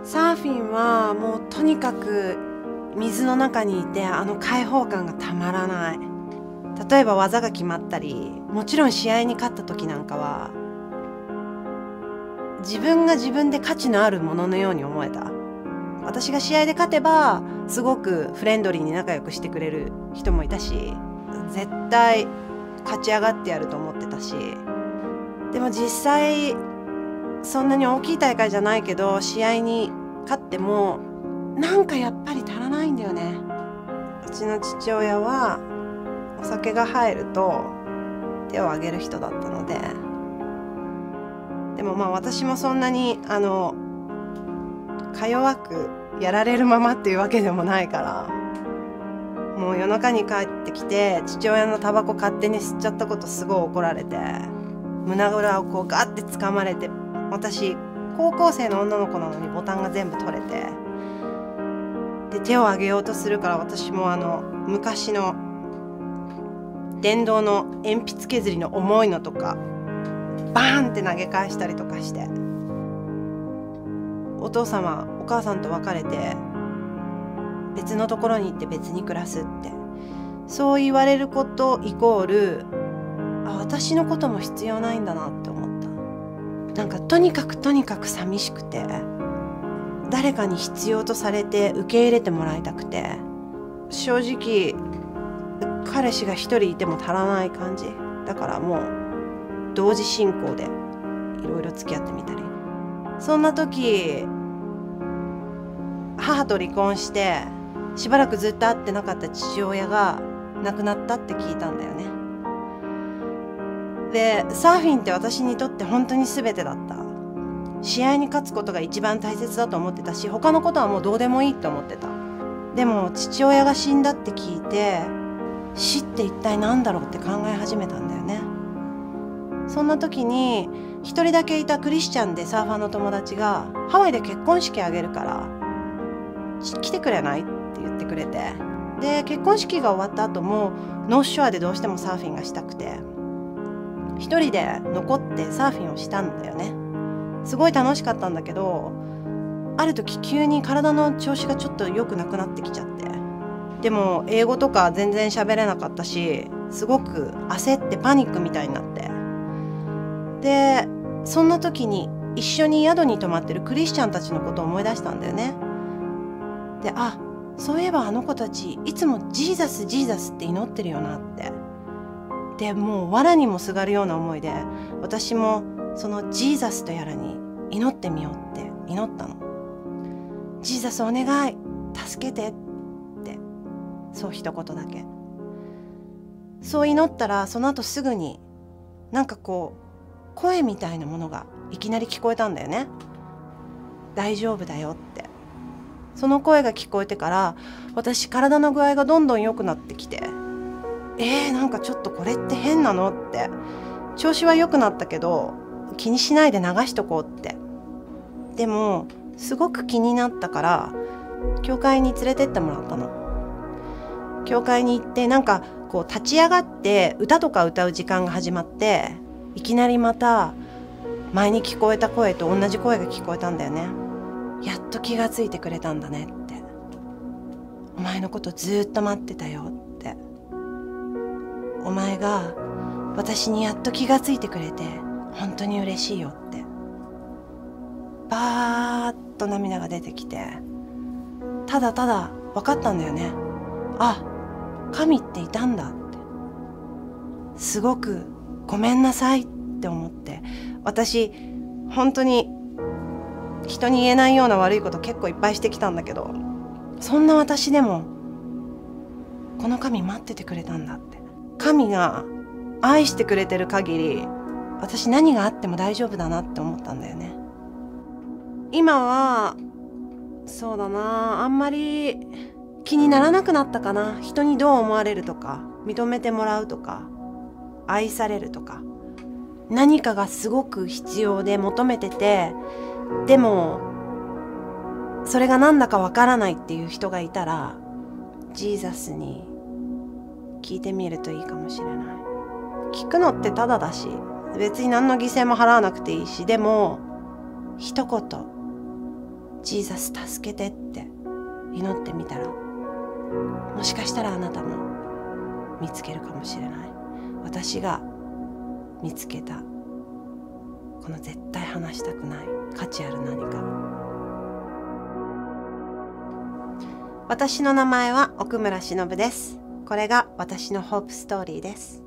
サーフィンはもうとにかく水の中にいて開放感がたまらない。例えば技が決まったり、もちろん試合に勝った時なんかは自分が自分で価値のあるもののように思えた。私が試合で勝てばすごくフレンドリーに仲良くしてくれる人もいたし、絶対勝ち上がってやると思ってたし、でも実際そんなに大きい大会じゃないけど試合に勝ってもなんかやっぱり足らないんだよね。うちの父親はお酒が入ると手を挙げる人だったので、でも私もそんなにか弱くやられるままっていうわけでもないから、もう夜中に帰ってきて父親のタバコ勝手に吸っちゃったことすごい怒られて、胸ぐらをこうガッて掴まれて、私高校生の女の子なのにボタンが全部取れて、で手を挙げようとするから、私も昔の電動の鉛筆削りの重いのとかバーンって投げ返したりとかして、お父様お母さんと別れて別のところに行って別に暮らすって、そう言われることイコール私のことも必要ないんだなって思った。なんかとにかく寂しくて、誰かに必要とされて受け入れてもらいたくて、正直彼氏が一人いても足らない感じだから、もう同時進行でいろいろ付き合ってみたり。そんな時母と離婚してしばらくずっと会ってなかった父親が亡くなったって聞いたんだよね。でサーフィンって私にとって本当に全てだった。試合に勝つことが一番大切だと思ってたし、他のことはもうどうでもいいと思ってた。でも父親が死んだって聞いて、死って一体何だろうって考え始めたんだよね。そんな時に一人だけいたクリスチャンでサーファーの友達がハワイで結婚式あげるから来てくれないって言ってくれて、で結婚式が終わった後もノースショアでどうしてもサーフィンがしたくて一人で残ってサーフィンをしたんだよね。すごい楽しかったんだけど、ある時急に体の調子がちょっと良くなくなってきちゃって、でも英語とか全然喋れなかったし、すごく焦ってパニックみたいになって、でそんな時に一緒に宿に泊まってるクリスチャンたちのことを思い出したんだよね。でそういえばあの子たちいつもジーザスジーザスって祈ってるよなって。でもう藁にもすがるような思いで、私もそのジーザスとやらに祈ってみようって祈ったの。ジーザスお願い助けてって、そう一言だけ。そう祈ったらその後すぐになんかこう声みたいなものがいきなり聞こえたんだよね。大丈夫だよって。その声が聞こえてから私体の具合がどんどん良くなってきて、なんかちょっとこれって変なのって、調子は良くなったけど気にしないで流しとこうって。でもすごく気になったから教会に連れてってもらったの。教会に行ってなんかこう立ち上がって歌とか歌う時間が始まって、いきなりまた前に聞こえた声と同じ声が聞こえたんだよね。やっと気がついてくれたんだねって。お前のことずっと待ってたよって。お前が私にやっと気がついてくれて本当に嬉しいよって。バーッと涙が出てきて、ただただ分かったんだよね。神っていたんだって。すごくごめんなさいって思って。私本当に人に言えないような悪いこと結構いっぱいしてきたんだけど、そんな私でもこの神待っててくれたんだって。神が愛してくれてる限り私何があっても大丈夫だなって思ったんだよね。今はそうだな、あんまり気にならなくなったかな。人にどう思われるとか、認めてもらうとか、愛されるとか、何かがすごく必要で求めてて、でもそれが何だかわからないっていう人がいたら、ジーザスに聞いてみるといいかもしれない。聞くのってただだし、別に何の犠牲も払わなくていいし、でも一言ジーザス助けてって祈ってみたら、もしかしたらあなたも見つけるかもしれない。私が見つけたこの絶対話したくない価値ある何か。私の名前は奥村忍です。これが私のホープストーリーです。